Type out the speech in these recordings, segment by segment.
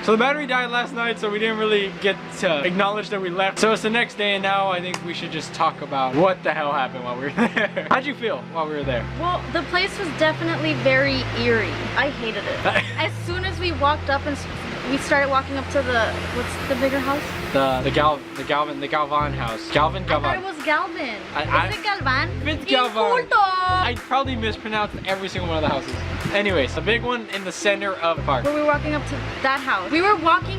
So the battery died last night, so we didn't really get to acknowledge that we left. So it's the next day, and now I think we should just talk about what the hell happened while we were there. How'd you feel while we were there? Well, the place was definitely very eerie. I hated it. As soon as we walked up and we started walking up to the, what's the bigger house? The Galvan house. Galvan? I thought it was Galvin. Is it Galvan? It's Galvan. I probably mispronounced every single one of the houses. Anyways, the big one in the center of the park. When we were walking up to that house, we were walking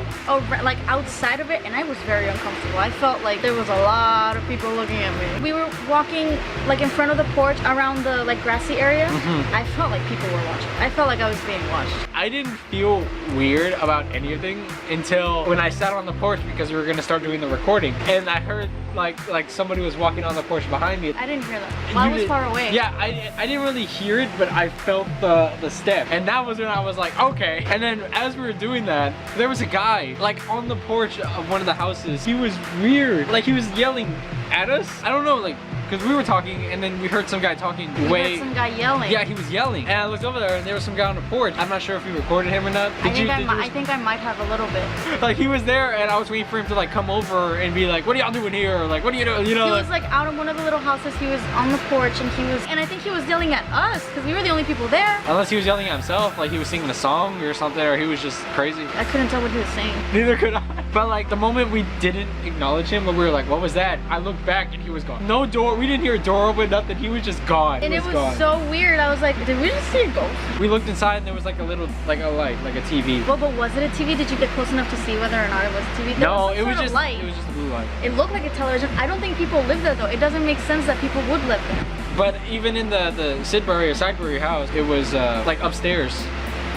like outside of it, and I was very uncomfortable. I felt like there was a lot of people looking at me. We were walking like in front of the porch around the like grassy area. I felt like people were watching. I felt like I was being watched. I didn't feel weird about anything until when I sat on the porch because we were gonna start doing the recording, and I heard like somebody was walking on the porch behind me. I didn't hear that. Well, I was far away. Yeah, I didn't really hear it, but I felt the step, and that was when I was like, okay. And then as we were doing that, there was a guy like on the porch of one of the houses. He was weird, like he was yelling at us. I don't know, like, because we were talking and then we heard some guy talking heard some guy yelling. Yeah, he was yelling. And I looked over there and there was some guy on the porch. I'm not sure if we recorded him or not. I think I might have a little bit. Like he was there and I was waiting for him to like come over and be like, what are y'all doing here? Or like, what are you doing? You know, he was like out in one of the little houses. He was on the porch and I think he was yelling at us because we were the only people there. Unless he was yelling at himself, like he was singing a song or something, or he was just crazy. I couldn't tell what he was saying. Neither could I. But like the moment we didn't acknowledge him, but we were like, what was that? I looked back and he was gone. No door, we didn't hear a door open, nothing. He was just gone. And it was so weird. I was like, did we just see a ghost? We looked inside and there was like a little, like a light, like a TV. Well, but was it a TV? Did you get close enough to see whether or not it was a TV? No, it was just light. It was just a blue light. It looked like a television. I don't think people live there though. It doesn't make sense that people would live there. But even in the Sidbury or Sidebury house, it was like upstairs.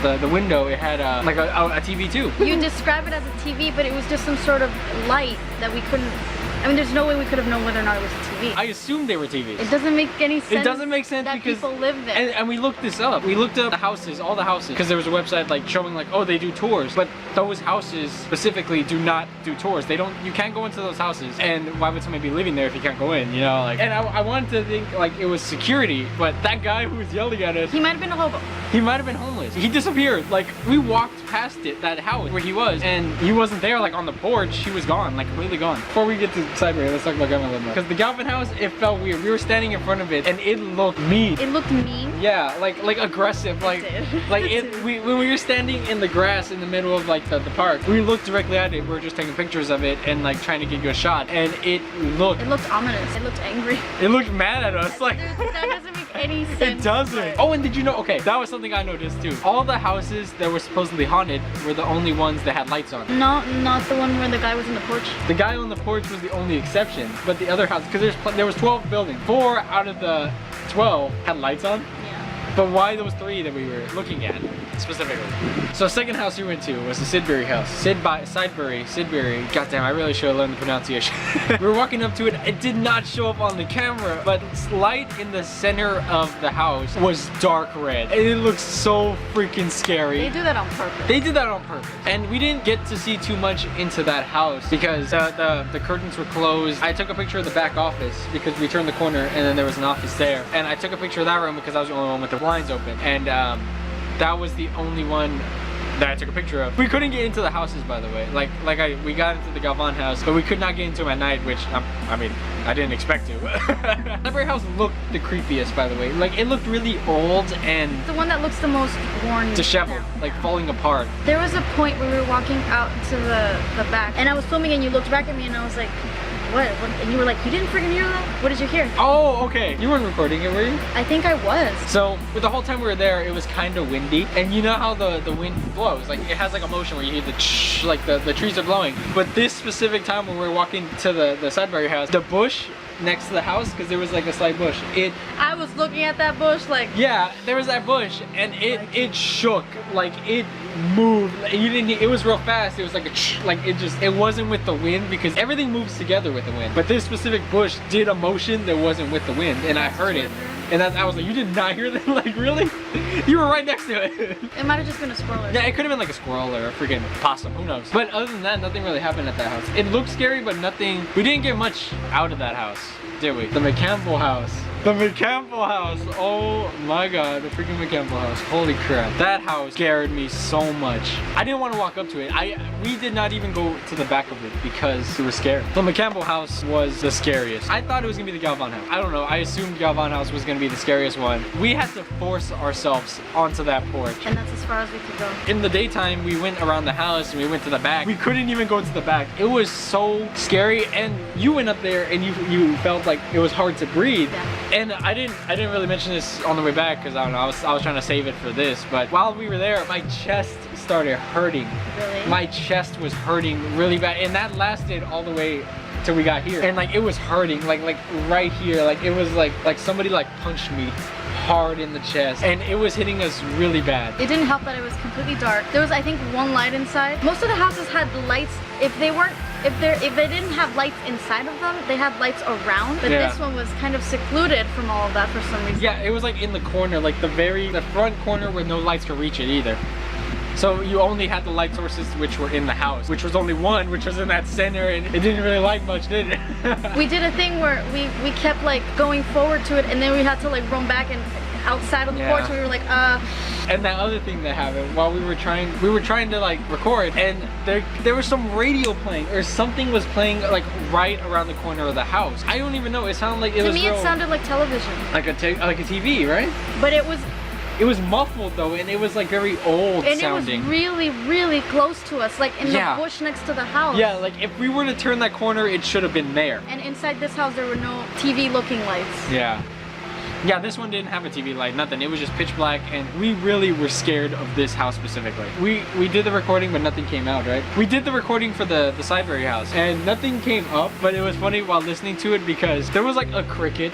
The window, it had like a TV too. You describe it as a TV, but it was just some sort of light that we couldn't. I mean, there's no way we could have known whether or not it was a TV. I assumed they were TVs. It doesn't make any sense. It doesn't make sense that because people live there. And we looked this up. We looked up the houses, all the houses, because there was a website like showing like, oh, they do tours, but those houses specifically do not do tours. They don't. You can't go into those houses, and why would somebody be living there if you can't go in? You know, like. And I wanted to think like it was security, but that guy who was yelling at us, he might have been a hobo. He might have been homeless. He disappeared. Like we walked past it, that house where he was, and he wasn't there. Like on the porch, he was gone, like completely gone. Before we get to Sidebury, let's talk about Galvin a little bit. Because the Galvin house, it felt weird. We were standing in front of it, and it looked mean. It looked mean. Yeah, like aggressive. Like when we were standing in the grass in the middle of like the park, we looked directly at it. We were just taking pictures of it and like trying to get you a shot, and it looked ominous. It looked angry. It looked mad at us. Like that doesn't make any sense. It doesn't. Oh, and did you know? Okay, that was something I noticed too. All the houses that were supposedly haunted were the only ones that had lights on. No, not the one where the guy was in the porch. The guy on the porch was the only exception, but the other house, because there was 12 buildings, 4 out of the 12 had lights on. Yeah. But why those 3 that we were looking at specifically? So second house we went to was the Sidbury house. Sidbury. Goddamn, I really should have learned the pronunciation. We were walking up to it. It did not show up on the camera, but light in the center of the house was dark red. And it looked so freaking scary. They do that on purpose. They did that on purpose. And we didn't get to see too much into that house because the curtains were closed. I took a picture of the back office because we turned the corner and then there was an office there. And I took a picture of that room because I was the only one with the blinds open. And that was the only one that I took a picture of. We couldn't get into the houses, by the way. We got into the Galvan house, but we could not get into them at night, which I mean, I didn't expect to. The Library house looked the creepiest, by the way. Like it looked really old and the one that looks the most worn, disheveled, like falling apart. There was a point where we were walking out to the back, and I was filming, and you looked back at me, and I was like, what? And you were like, you didn't freaking hear that? What did you hear? Oh, okay. You weren't recording it, were you? I think I was. So, with the whole time we were there, it was kind of windy. And you know how the wind blows? Like, it has like a motion where you hear the tsh, like the trees are blowing. But this specific time when we were walking to the Sidebury house, the bush next to the house, because there was like a slight bush, I was looking at that bush like, yeah, there was that bush, and it shook, like it moved. You didn't, it was real fast. It was like it wasn't with the wind, because everything moves together with the wind, but this specific bush did a motion that wasn't with the wind, and I heard it. And I was like, you did not hear that? Like, really? You were right next to it. It might have just been a squirrel. Yeah, it could have been like a squirrel or a freaking possum. Who knows? But other than that, nothing really happened at that house. It looked scary, but nothing. We didn't get much out of that house, did we? The McCampbell house. The McCampbell house. Oh my god, the freaking McCampbell house. Holy crap. That house scared me so much. I didn't want to walk up to it. We did not even go to the back of it because it was scary. The McCampbell house was the scariest. I thought it was gonna be the Galvan house. I don't know. I assumed Galvan house was gonna be the scariest one. We had to force ourselves onto that porch. And that's as far as we could go. In the daytime, we went around the house and we went to the back. We couldn't even go to the back. It was so scary, and you went up there and you felt like it was hard to breathe. Yeah. And I didn't really mention this on the way back because I don't know, I was trying to save it for this, but while we were there, my chest started hurting. Really? My chest was hurting really bad, and that lasted all the way till we got here. And like it was hurting, like right here, like it was like somebody like punched me hard in the chest, and it was hitting us really bad. It didn't help that it was completely dark. There was, I think, one light inside. Most of the houses had lights. If they didn't have lights inside of them, they had lights around. But this one was kind of secluded from all of that for some reason. Yeah, it was like in the corner, like the front corner where no lights could reach it either. So you only had the light sources which were in the house, which was only one, which was in that center, and it didn't really light much, did it? We did a thing where we kept like going forward to it, and then we had to like run back and outside of the porch, and we were like, And that other thing that happened while we were trying to like record, and there was some radio playing, or something was playing like right around the corner of the house. I don't even know. It sounded like it was. To me, it sounded like television. Like a TV, right? But it was. It was muffled though, and it was like very old and sounding. And it was really, really close to us, like in the bush next to the house. Yeah, like if we were to turn that corner, it should have been there. And inside this house, there were no TV-looking lights. Yeah. Yeah, this one didn't have a TV light, nothing. It was just pitch black, and we really were scared of this house specifically. We did the recording, but nothing came out, right? We did the recording for the Sideberry house, and nothing came up, but it was funny while listening to it because there was like a cricket.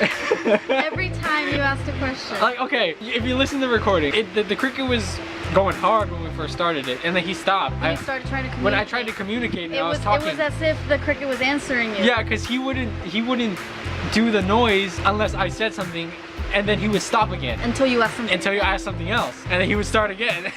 Every time you asked a question. Like, okay, if you listen to the recording, the cricket was going hard when we first started it, and then he stopped. When you started trying to communicate. When I tried to communicate, and I was talking. It was as if the cricket was answering you. Yeah, because he wouldn't do the noise unless I said something, and then he would stop again. Until you asked something. Until you asked something else, and then he would start again.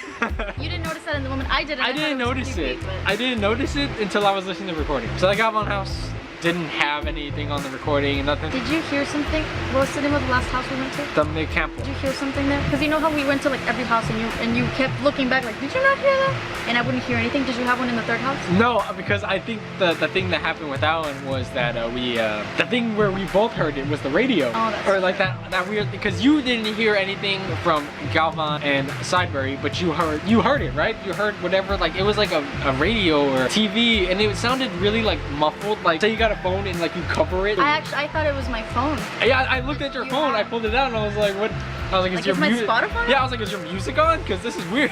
You didn't notice that in the moment. I didn't. I didn't notice it. I didn't notice it until I was listening to the recording. So I got one house. Didn't have anything on the recording, nothing. Did you hear something? What was the name of the last house we went to? The McCampbell. Did you hear something there? Because you know how we went to like every house and you kept looking back like, did you not hear that? And I wouldn't hear anything. Did you have one in the third house? No, because I think the thing that happened with that one was that the thing where we both heard it was the radio. Oh, that's or like that weird, because you didn't hear anything from Galvan and Sideberry, but you heard it, right? You heard whatever, like it was like a radio or TV, and it sounded really like muffled. Like say you got a phone and like you cover it. I thought it was my phone. Yeah, I looked at your phone, I pulled it out, and I was like, what? I was like, is your music? Spotify? Yeah, I was like, is your music on? Because this is weird.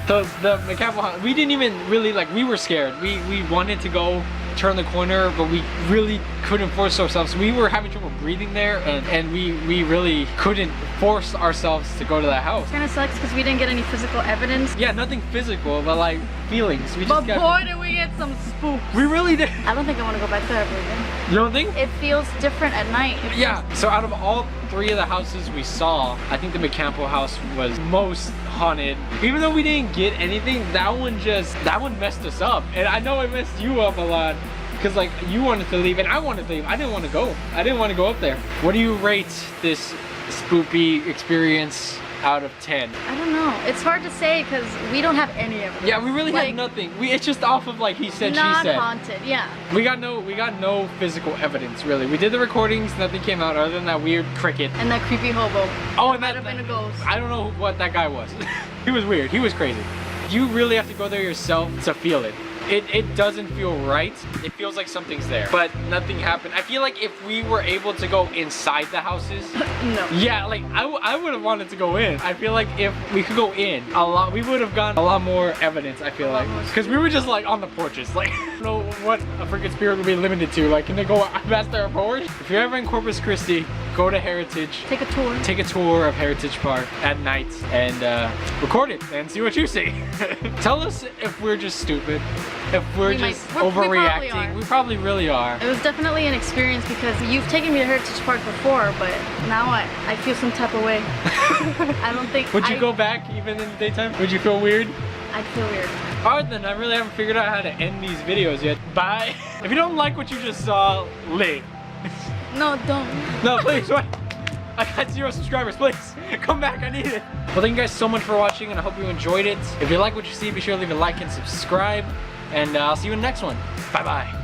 the McCampbell house, we didn't even really, like, we were scared. We wanted to go turn the corner, but we really couldn't force ourselves. We were having trouble breathing there, and we really couldn't force ourselves to go to that house. It kind of sucks because we didn't get any physical evidence. Yeah, nothing physical, but like feelings. We just boy, did we get some spooks. We really did. I don't think I want to go back there ever again. You don't think? It feels different at night. Yeah, so out of all three of the houses we saw, I think the McCampbell house was most haunted. Even though we didn't get anything, that one messed us up. And I know it messed you up a lot because like you wanted to leave and I wanted to leave. I didn't want to go. I didn't want to go up there. What do you rate this spoopy experience out of 10? I don't know. It's hard to say because we don't have any evidence. Yeah, we really had nothing. It's just off of like he said, she said. Not haunted, yeah. We got no physical evidence really. We did the recordings, nothing came out other than that weird cricket. And that creepy hobo. Oh, and might have been a ghost. I don't know what that guy was. He was weird. He was crazy. You really have to go there yourself to feel it. It doesn't feel right. It feels like something's there, but nothing happened. I feel like if we were able to go inside the houses, no. Yeah, like I would have wanted to go in. I feel like if we could go in we would have gotten a lot more evidence. I feel like because we were just like on the porches, like I don't know what a freaking spirit would be limited to. Like, can they go past their porch? If you're ever in Corpus Christi, go to Heritage. Take a tour. Take a tour of Heritage Park at night and record it and see what you see. Tell us if we're just stupid. if we're We might- just we probably overreacting. are. We probably really are. It was definitely an experience because you've taken me to Heritage Park before, but now I feel some type of way. I don't think. Would you go back even in the daytime? Would you feel weird? I'd feel weird. Alright then, I really haven't figured out how to end these videos yet. Bye. If you don't like what you just saw, leave. No, don't. No, please, wait. I got 0 subscribers, please. Come back, I need it. Well, thank you guys so much for watching and I hope you enjoyed it. If you like what you see, be sure to leave a like and subscribe. And I'll see you in the next one. Bye-bye.